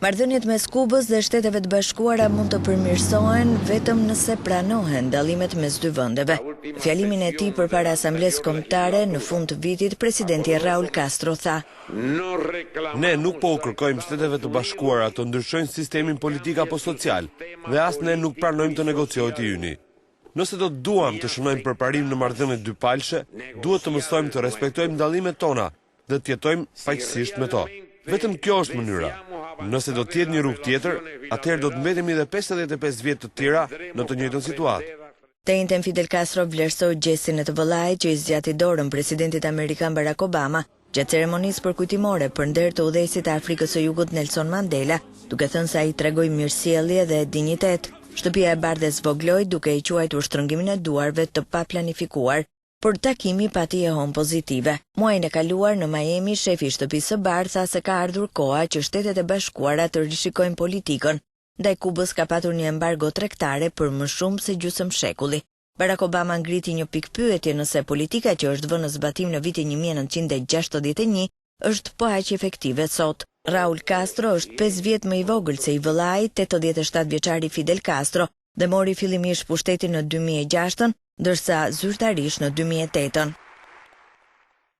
Marrëdhëniet mes Kubës dhe Shteteve të Bashkuara mund të përmirësohen vetëm nëse pranohen dallimet mes dy vendeve. Në fjalimin e tij përpara Asamblesë Kombëtare në fund të vitit, presidenti Raul Castro tha: Ne nuk po u kërkojmë Shteteve të Bashkuara të ndryshojnë sistemin politik apo social, dhe as ne nuk pranojmë të negociojë të hyni. Nëse do të duam të shënojmë përparim në marrëdhënie dypalëshe, duhet të mësojmë të respektojmë dallimet tona dhe të jetojmë paqësisht me to. Vetëm kjo është mënyra. Nëse do të jetë një rrugë tjetër, atëherë do të mbetemi edhe 55 vjet të tjera në të njëjtën situatë. Të njëjtën Fidel Castro vlerësoi gjestin e të vëllait që i zgjati dorën presidentit amerikan Barack Obama gjatë ceremonisë përkujtimore për nder të udhëheqësit të Afrikës së Jugut Nelson Mandela, duke thënë se ai tregoi mirësjellje dhe dinjitet. Shtëpia e Bardhë zvogloi duke i quajtur shtrëngimin e duarve të paplanifikuar, por takimi pati e hon pozitive. Muajin e kaluar në Miami, shefi i Shtëpisë së Bardhë tha se ka ardhur koha që Shtetet e Bashkuara të rishikojnë politikën. Ndaj Kubës ka patur një embargo tregtare për më shumë se gjysmë shekulli. Barack Obama ngriti një pikë pyetje nëse politika që është vënë në zbatim në vitin 1961 është po aq efektive sot. Raul Castro është 5 vjet më i vogël se i vëllai, 87 vjeçari Fidel Castro, dhe mori fillimisht pushtetin në 2006, ndërsa zyrtarisht në 2008.